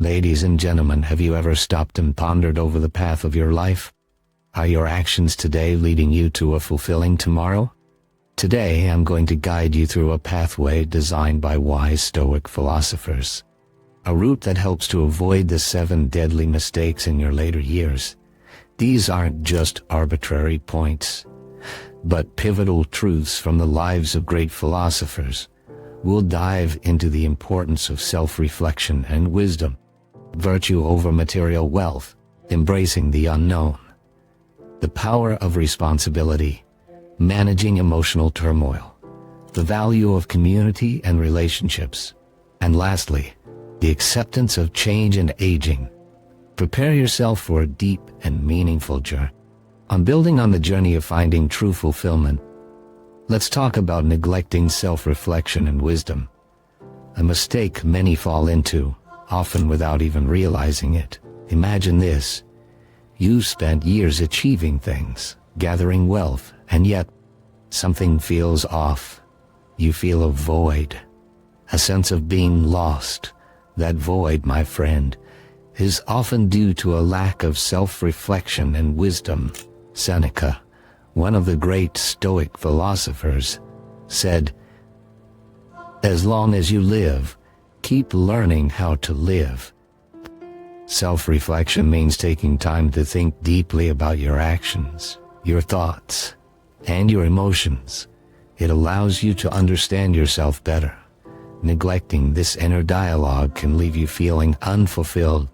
Ladies and gentlemen, have you ever stopped and pondered over the path of your life? Are your actions today leading you to a fulfilling tomorrow? Today, I'm going to guide you through a pathway designed by wise Stoic philosophers. A route that helps to avoid the 7 deadly mistakes in your later years. These aren't just arbitrary points, but pivotal truths from the lives of great philosophers. We'll dive into the importance of self-reflection and wisdom, virtue over material wealth, embracing the unknown, the power of responsibility, managing emotional turmoil, the value of community and relationships, and lastly, the acceptance of change and aging. Prepare yourself for a deep and meaningful journey. On building on the journey of finding true fulfillment, let's talk about neglecting self-reflection and wisdom, a mistake many fall into, often without even realizing it. Imagine this. You've spent years achieving things, gathering wealth, and yet something feels off. You feel a void, a sense of being lost. That void, my friend, is often due to a lack of self-reflection and wisdom. Seneca, one of the great Stoic philosophers, said, "As long as you live, keep learning how to live." Self-reflection means taking time to think deeply about your actions, your thoughts, and your emotions. It allows you to understand yourself better. Neglecting this inner dialogue can leave you feeling unfulfilled,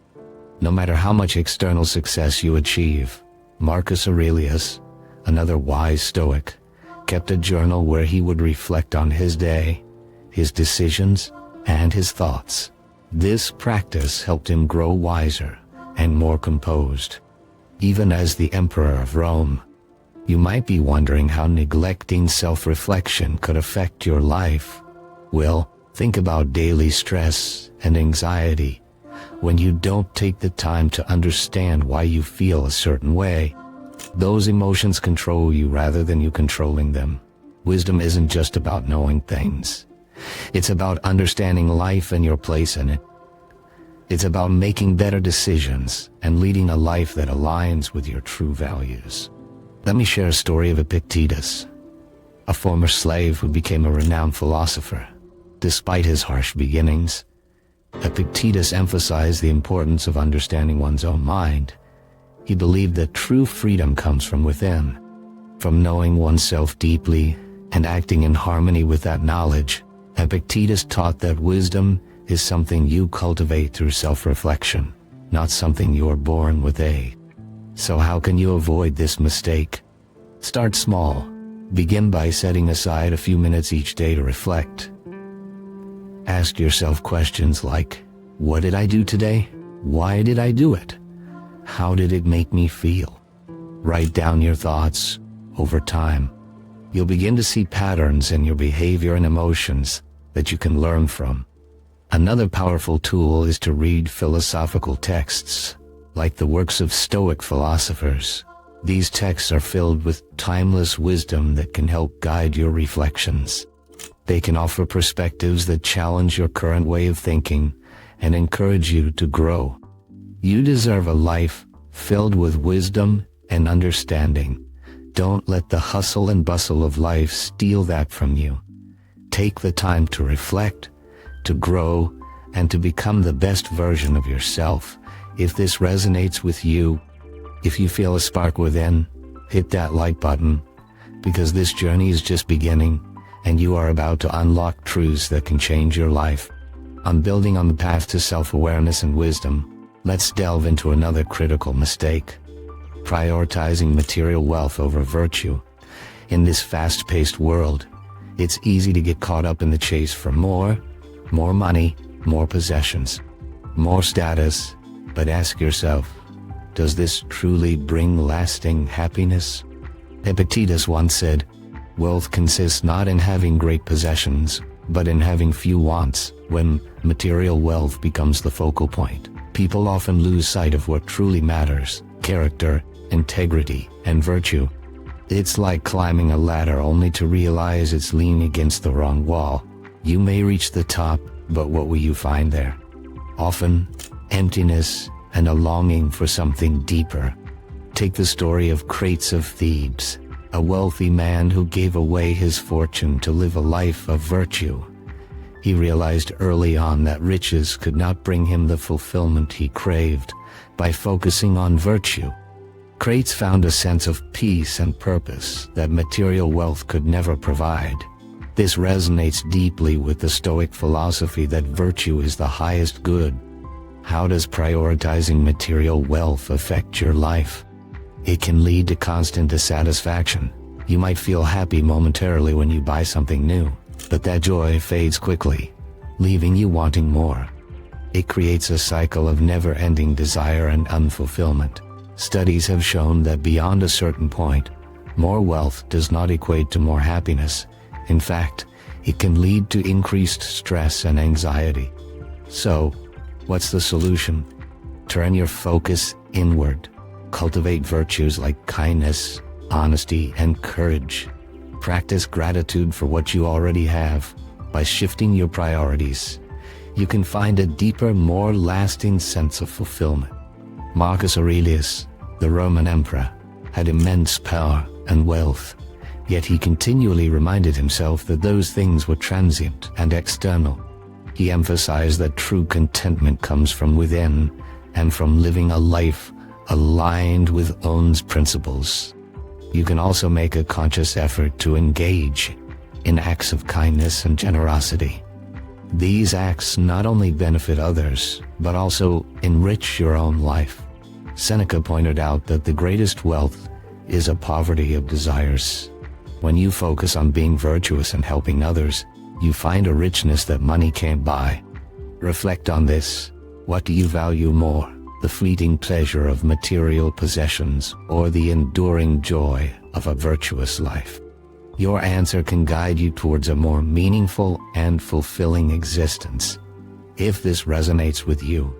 no matter how much external success you achieve. Marcus Aurelius, another wise Stoic, kept a journal where he would reflect on his day, his decisions, and his thoughts. This practice helped him grow wiser and more composed. Even as the Emperor of Rome, you might be wondering how neglecting self-reflection could affect your life. Well, think about daily stress and anxiety. When you don't take the time to understand why you feel a certain way, those emotions control you rather than you controlling them. Wisdom isn't just about knowing things. It's about understanding life and your place in it. It's about making better decisions and leading a life that aligns with your true values. Let me share a story of Epictetus, a former slave who became a renowned philosopher. Despite his harsh beginnings, Epictetus emphasized the importance of understanding one's own mind. He believed that true freedom comes from within, from knowing oneself deeply and acting in harmony with that knowledge. Epictetus taught that wisdom is something you cultivate through self-reflection, not something you are born with. So how can you avoid this mistake? Start small. Begin by setting aside a few minutes each day to reflect. Ask yourself questions like, what did I do today? Why did I do it? How did it make me feel? Write down your thoughts. Over time, you'll begin to see patterns in your behavior and emotions that you can learn from. Another powerful tool is to read philosophical texts, like the works of Stoic philosophers. These texts are filled with timeless wisdom that can help guide your reflections. They can offer perspectives that challenge your current way of thinking and encourage you to grow. You deserve a life filled with wisdom and understanding. Don't let the hustle and bustle of life steal that from you. Take the time to reflect, to grow, and to become the best version of yourself. If this resonates with you, if you feel a spark within, hit that like button, because this journey is just beginning, and you are about to unlock truths that can change your life. On building on the path to self-awareness and wisdom, let's delve into another critical mistake: prioritizing material wealth over virtue. In this fast-paced world, it's easy to get caught up in the chase for more money, more possessions, more status. But ask yourself, does this truly bring lasting happiness? Epictetus once said, wealth consists not in having great possessions, but in having few wants. When material wealth becomes the focal point, people often lose sight of what truly matters: character, integrity, and virtue. It's like climbing a ladder only to realize it's leaning against the wrong wall. You may reach the top, but what will you find there? Often, emptiness, and a longing for something deeper. Take the story of Crates of Thebes, a wealthy man who gave away his fortune to live a life of virtue. He realized early on that riches could not bring him the fulfillment he craved. By focusing on virtue, Crates found a sense of peace and purpose that material wealth could never provide. This resonates deeply with the Stoic philosophy that virtue is the highest good. How does prioritizing material wealth affect your life? It can lead to constant dissatisfaction. You might feel happy momentarily when you buy something new, but that joy fades quickly, leaving you wanting more. It creates a cycle of never-ending desire and unfulfillment. Studies have shown that beyond a certain point, more wealth does not equate to more happiness. In fact, it can lead to increased stress and anxiety. So, what's the solution? Turn your focus inward. Cultivate virtues like kindness, honesty, and courage. Practice gratitude for what you already have. By shifting your priorities, you can find a deeper, more lasting sense of fulfillment. Marcus Aurelius, the Roman emperor, had immense power and wealth, yet he continually reminded himself that those things were transient and external. He emphasized that true contentment comes from within and from living a life aligned with one's principles. You can also make a conscious effort to engage in acts of kindness and generosity. These acts not only benefit others, but also enrich your own life. Seneca pointed out that the greatest wealth is a poverty of desires. When you focus on being virtuous and helping others, you find a richness that money can't buy. Reflect on this. What do you value more? The fleeting pleasure of material possessions or the enduring joy of a virtuous life? Your answer can guide you towards a more meaningful and fulfilling existence. If this resonates with you,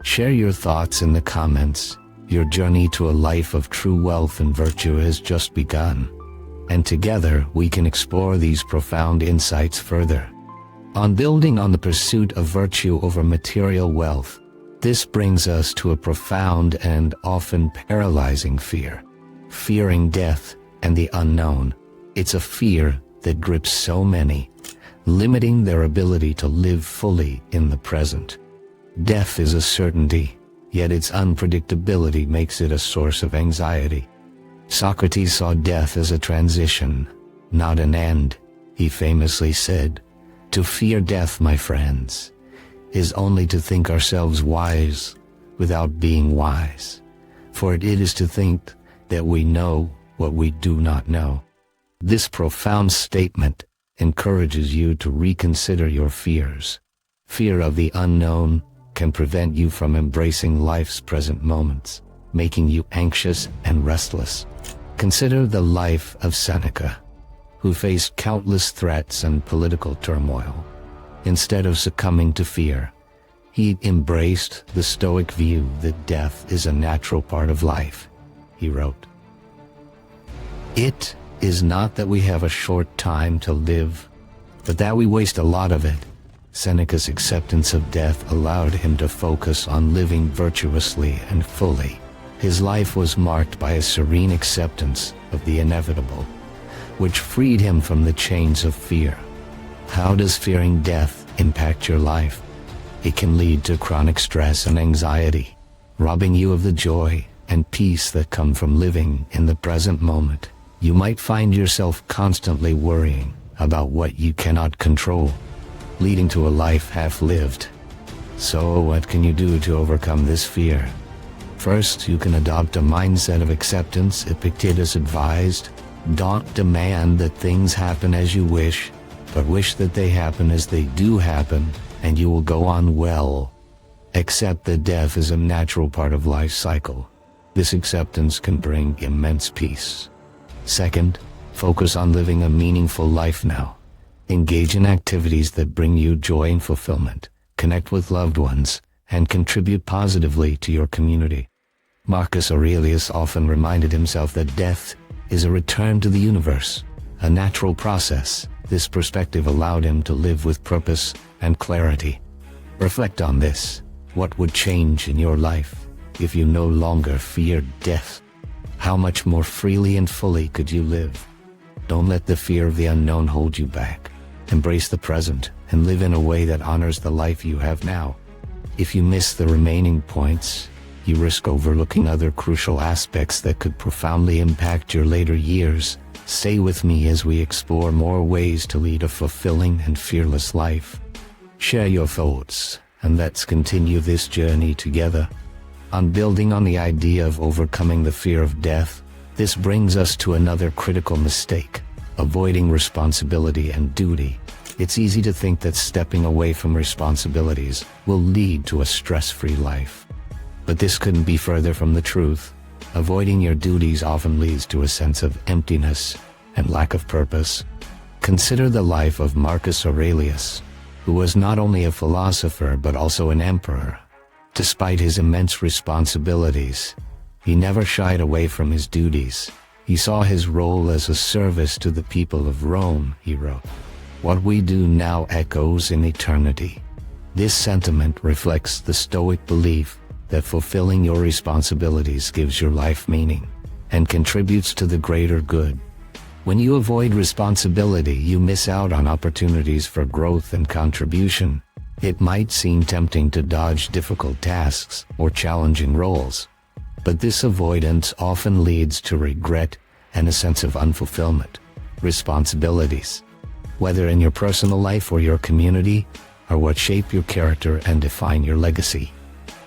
share your thoughts in the comments. Your journey to a life of true wealth and virtue has just begun, and together we can explore these profound insights further. On building on the pursuit of virtue over material wealth, this brings us to a profound and often paralyzing fear. Fearing death and the unknown. It's a fear that grips so many, limiting their ability to live fully in the present. Death is a certainty, yet its unpredictability makes it a source of anxiety. Socrates saw death as a transition, not an end. He famously said, "To fear death, my friends, is only to think ourselves wise without being wise, for it is to think that we know what we do not know." This profound statement encourages you to reconsider your fears. Fear of the unknown can prevent you from embracing life's present moments, making you anxious and restless. Consider the life of Seneca, who faced countless threats and political turmoil. Instead of succumbing to fear, he embraced the Stoic view that death is a natural part of life. He wrote, "It is not that we have a short time to live, but that we waste a lot of it." Seneca's acceptance of death allowed him to focus on living virtuously and fully. His life was marked by a serene acceptance of the inevitable, which freed him from the chains of fear. How does fearing death impact your life? It can lead to chronic stress and anxiety, robbing you of the joy and peace that come from living in the present moment. You might find yourself constantly worrying about what you cannot control, leading to a life half-lived. So what can you do to overcome this fear? First, you can adopt a mindset of acceptance. Epictetus advised, "Don't demand that things happen as you wish, but wish that they happen as they do happen, and you will go on well." Accept that death is a natural part of life's cycle. This acceptance can bring immense peace. Second, focus on living a meaningful life now. Engage in activities that bring you joy and fulfillment. Connect with loved ones, and contribute positively to your community. Marcus Aurelius often reminded himself that death is a return to the universe, a natural process. This perspective allowed him to live with purpose and clarity. Reflect on this. What would change in your life if you no longer feared death? How much more freely and fully could you live? Don't let the fear of the unknown hold you back. Embrace the present and live in a way that honors the life you have now. If you miss the remaining points, you risk overlooking other crucial aspects that could profoundly impact your later years. Stay with me as we explore more ways to lead a fulfilling and fearless life. Share your thoughts, and let's continue this journey together. On building on the idea of overcoming the fear of death, this brings us to another critical mistake: avoiding responsibility and duty. It's easy to think that stepping away from responsibilities will lead to a stress-free life. But this couldn't be further from the truth. Avoiding your duties often leads to a sense of emptiness and lack of purpose. Consider the life of Marcus Aurelius, who was not only a philosopher but also an emperor. Despite his immense responsibilities, he never shied away from his duties. He saw his role as a service to the people of Rome, he wrote. What we do now echoes in eternity. This sentiment reflects the Stoic belief that fulfilling your responsibilities gives your life meaning and contributes to the greater good. When you avoid responsibility, you miss out on opportunities for growth and contribution. It might seem tempting to dodge difficult tasks or challenging roles, but this avoidance often leads to regret and a sense of unfulfillment. Responsibilities, whether in your personal life or your community, are what shape your character and define your legacy.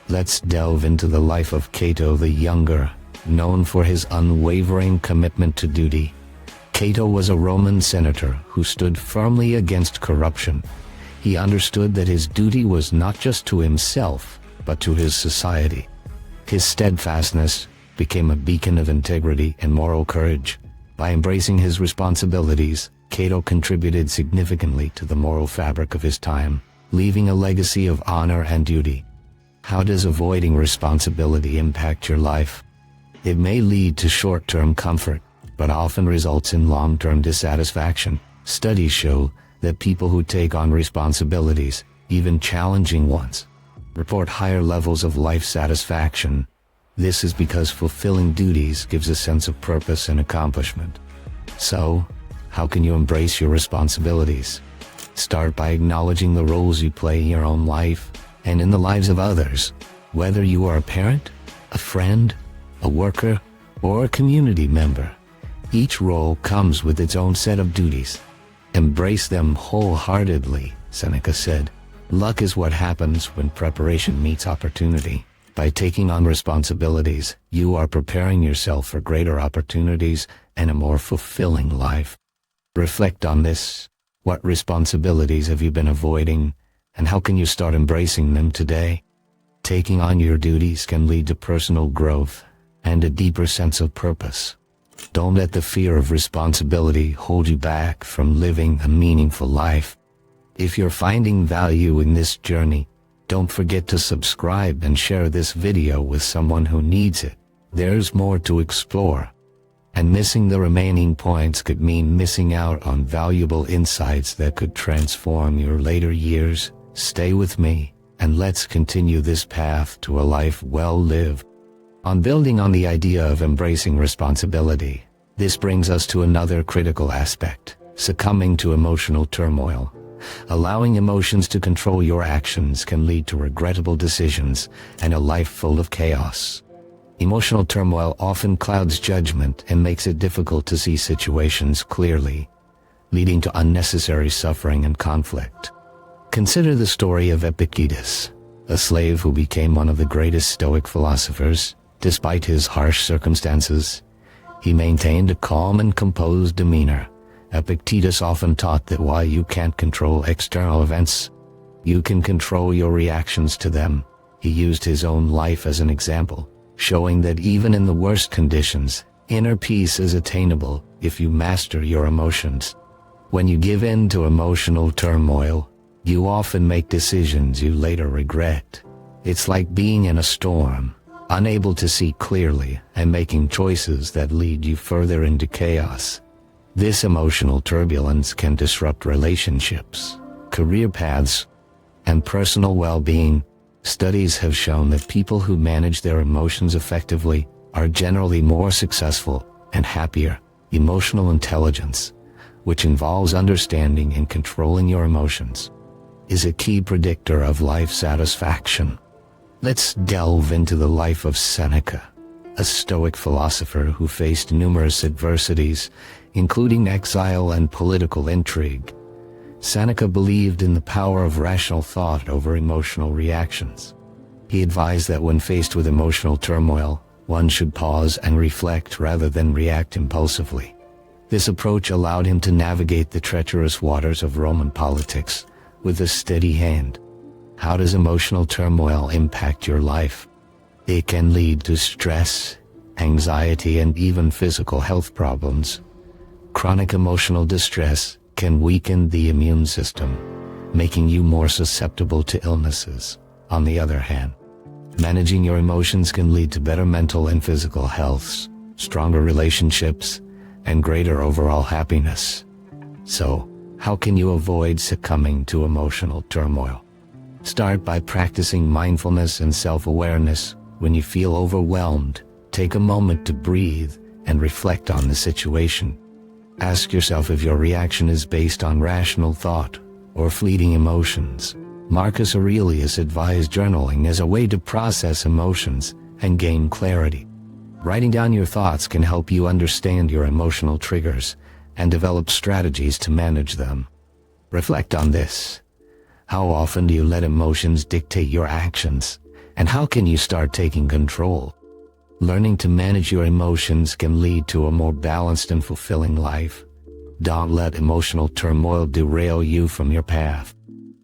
Let's delve into the life of Cato the Younger, known for his unwavering commitment to duty. Cato was a Roman senator who stood firmly against corruption. He understood that his duty was not just to himself, but to his society. His steadfastness became a beacon of integrity and moral courage. By embracing his responsibilities, Cato contributed significantly to the moral fabric of his time, leaving a legacy of honor and duty. How does avoiding responsibility impact your life? It may lead to short-term comfort, but often results in long-term dissatisfaction. Studies show that people who take on responsibilities, even challenging ones, report higher levels of life satisfaction. This is because fulfilling duties gives a sense of purpose and accomplishment. So, how can you embrace your responsibilities? Start by acknowledging the roles you play in your own life and in the lives of others. Whether you are a parent, a friend, a worker, or a community member, each role comes with its own set of duties. Embrace them wholeheartedly, Seneca said. Luck is what happens when preparation meets opportunity. By taking on responsibilities, you are preparing yourself for greater opportunities and a more fulfilling life. Reflect on this. What responsibilities have you been avoiding, and how can you start embracing them today? Taking on your duties can lead to personal growth and a deeper sense of purpose. Don't let the fear of responsibility hold you back from living a meaningful life. If you're finding value in this journey, don't forget to subscribe and share this video with someone who needs it. There's more to explore. And missing the remaining points could mean missing out on valuable insights that could transform your later years. Stay with me, and let's continue this path to a life well lived. On building on the idea of embracing responsibility, this brings us to another critical aspect: succumbing to emotional turmoil. Allowing emotions to control your actions can lead to regrettable decisions and a life full of chaos. Emotional turmoil often clouds judgment and makes it difficult to see situations clearly, leading to unnecessary suffering and conflict. Consider the story of Epictetus, a slave who became one of the greatest Stoic philosophers. Despite his harsh circumstances, he maintained a calm and composed demeanor. Epictetus often taught that while you can't control external events, you can control your reactions to them. He used his own life as an example, showing that even in the worst conditions, inner peace is attainable if you master your emotions. When you give in to emotional turmoil, you often make decisions you later regret. It's like being in a storm, unable to see clearly and making choices that lead you further into chaos. This emotional turbulence can disrupt relationships, career paths, and personal well-being. Studies have shown that people who manage their emotions effectively are generally more successful and happier. Emotional intelligence, which involves understanding and controlling your emotions, is a key predictor of life satisfaction. Let's delve into the life of Seneca, a Stoic philosopher who faced numerous adversities, including exile and political intrigue. Seneca believed in the power of rational thought over emotional reactions. He advised that when faced with emotional turmoil, one should pause and reflect rather than react impulsively. This approach allowed him to navigate the treacherous waters of Roman politics with a steady hand. How does emotional turmoil impact your life? It can lead to stress, anxiety, and even physical health problems. Chronic emotional distress can weaken the immune system, making you more susceptible to illnesses. On the other hand, managing your emotions can lead to better mental and physical health, stronger relationships, and greater overall happiness. So, how can you avoid succumbing to emotional turmoil? Start by practicing mindfulness and self-awareness. When you feel overwhelmed, take a moment to breathe and reflect on the situation. Ask yourself if your reaction is based on rational thought or fleeting emotions. Marcus Aurelius advised journaling as a way to process emotions and gain clarity. Writing down your thoughts can help you understand your emotional triggers and develop strategies to manage them. Reflect on this. How often do you let emotions dictate your actions, and how can you start taking control? Learning to manage your emotions can lead to a more balanced and fulfilling life. Don't let emotional turmoil derail you from your path.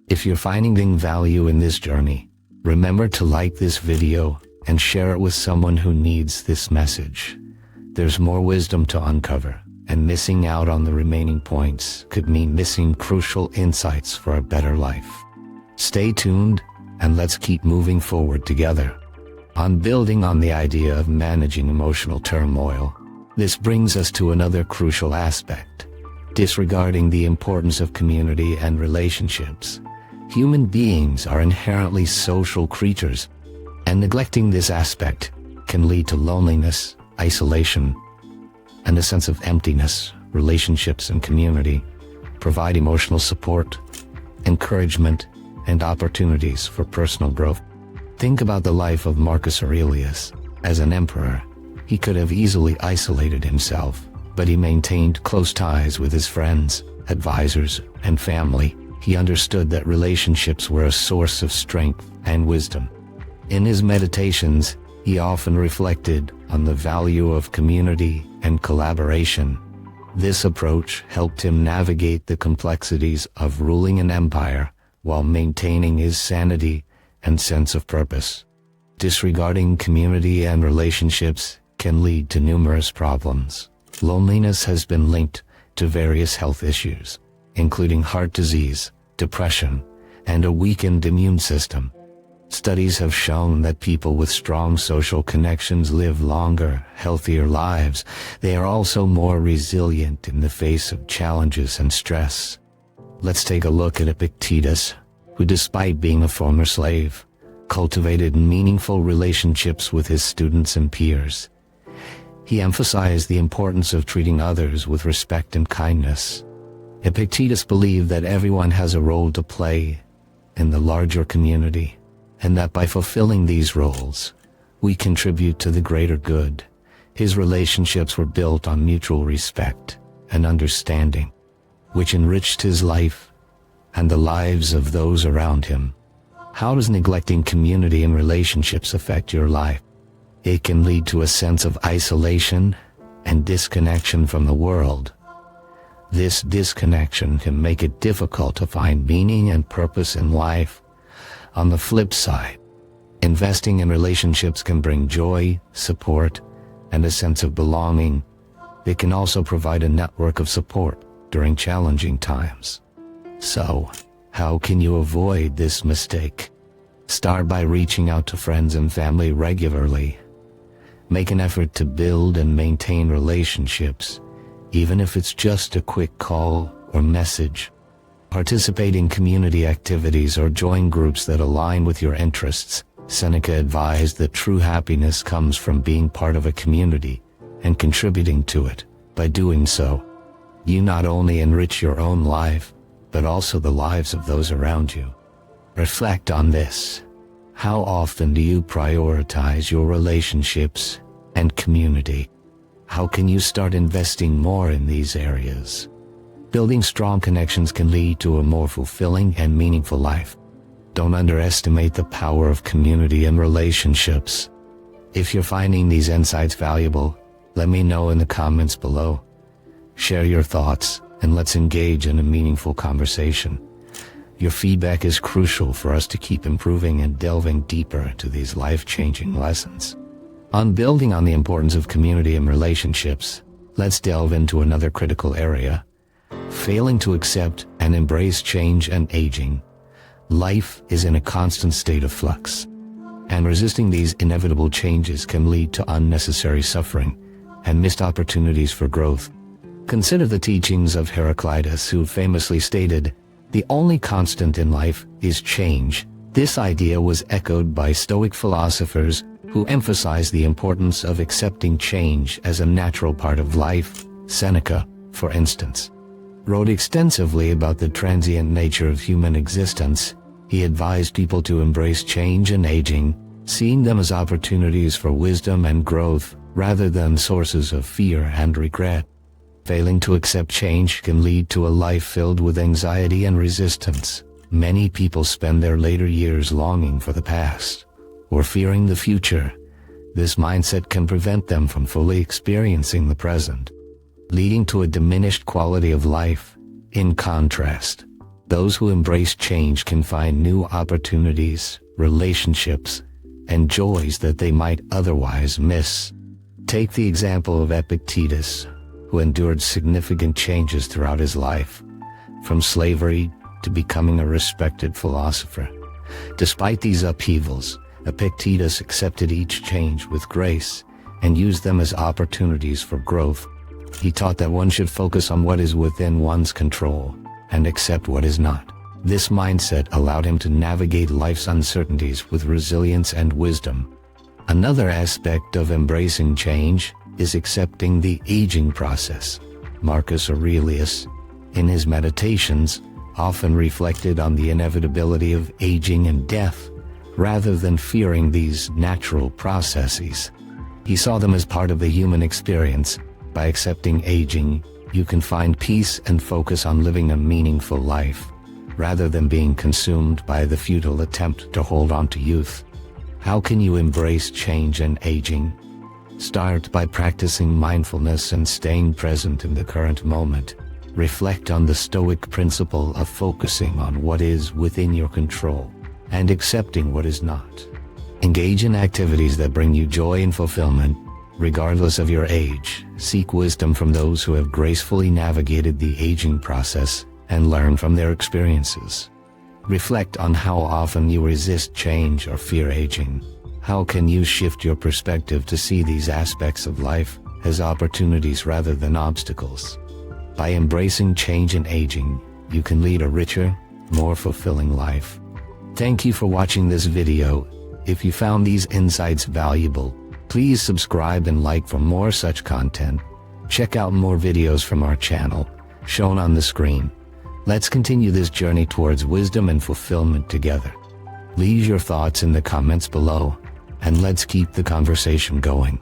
If you're finding value in this journey, remember to like this video and share it with someone who needs this message. There's more wisdom to uncover, and missing out on the remaining points could mean missing crucial insights for a better life. Stay tuned, and let's keep moving forward together. On building on the idea of managing emotional turmoil, this brings us to another crucial aspect: disregarding the importance of community and relationships. Human beings are inherently social creatures, and neglecting this aspect can lead to loneliness, isolation, and a sense of emptiness. Relationships and community provide emotional support, encouragement, and opportunities for personal growth. Think about the life of Marcus Aurelius. As an emperor, he could have easily isolated himself, but he maintained close ties with his friends, advisors, and family. He understood that relationships were a source of strength and wisdom. In his meditations, he often reflected on the value of community and collaboration. This approach helped him navigate the complexities of ruling an empire while maintaining his sanity and sense of purpose. Disregarding community and relationships can lead to numerous problems. Loneliness has been linked to various health issues, including heart disease, depression, and a weakened immune system. Studies have shown that people with strong social connections live longer, healthier lives. They are also more resilient in the face of challenges and stress. Let's take a look at Epictetus, who, despite being a former slave, cultivated meaningful relationships with his students and peers. He emphasized the importance of treating others with respect and kindness. Epictetus believed that everyone has a role to play in the larger community, and that by fulfilling these roles, we contribute to the greater good. His relationships were built on mutual respect and understanding, which enriched his life and the lives of those around him. How does neglecting community and relationships affect your life? It can lead to a sense of isolation and disconnection from the world. This disconnection can make it difficult to find meaning and purpose in life. On the flip side, investing in relationships can bring joy, support, and a sense of belonging. It can also provide a network of support during challenging times. So, how can you avoid this mistake? Start by reaching out to friends and family regularly. Make an effort to build and maintain relationships, even if it's just a quick call or message. Participate in community activities or join groups that align with your interests. Seneca advised that true happiness comes from being part of a community and contributing to it. By doing so, you not only enrich your own life, but also the lives of those around you. Reflect on this. How often do you prioritize your relationships and community? How can you start investing more in these areas? Building strong connections can lead to a more fulfilling and meaningful life. Don't underestimate the power of community and relationships. If you're finding these insights valuable, let me know in the comments below. Share your thoughts and let's engage in a meaningful conversation. Your feedback is crucial for us to keep improving and delving deeper into these life-changing lessons. On building on the importance of community and relationships, let's delve into another critical area: failing to accept and embrace change and aging. Life is in a constant state of flux, and resisting these inevitable changes can lead to unnecessary suffering and missed opportunities for growth. Consider the teachings of Heraclitus, who famously stated, "The only constant in life is change." This idea was echoed by Stoic philosophers who emphasized the importance of accepting change as a natural part of life. Seneca, for instance, wrote extensively about the transient nature of human existence. He advised people to embrace change and aging, seeing them as opportunities for wisdom and growth rather than sources of fear and regret. Failing to accept change can lead to a life filled with anxiety and resistance. Many people spend their later years longing for the past or fearing the future. This mindset can prevent them from fully experiencing the present, leading to a diminished quality of life. In contrast, those who embrace change can find new opportunities, relationships, and joys that they might otherwise miss. Take the example of Epictetus, who endured significant changes throughout his life, from slavery to becoming a respected philosopher. Despite these upheavals, Epictetus accepted each change with grace and used them as opportunities for growth. He taught that one should focus on what is within one's control and accept what is not. This mindset allowed him to navigate life's uncertainties with resilience and wisdom. Another aspect of embracing change is accepting the aging process. Marcus Aurelius, in his Meditations, often reflected on the inevitability of aging and death, rather than fearing these natural processes. He saw them as part of the human experience. By accepting aging, you can find peace and focus on living a meaningful life, rather than being consumed by the futile attempt to hold on to youth. How can you embrace change and aging? Start by practicing mindfulness and staying present in the current moment. Reflect on the Stoic principle of focusing on what is within your control and accepting what is not. Engage in activities that bring you joy and fulfillment, regardless of your age. Seek wisdom from those who have gracefully navigated the aging process and learn from their experiences. Reflect on how often you resist change or fear aging. How can you shift your perspective to see these aspects of life as opportunities rather than obstacles? By embracing change and aging, you can lead a richer, more fulfilling life. Thank you for watching this video. If you found these insights valuable, please subscribe and like for more such content. Check out more videos from our channel, shown on the screen. Let's continue this journey towards wisdom and fulfillment together. Leave your thoughts in the comments below, and let's keep the conversation going.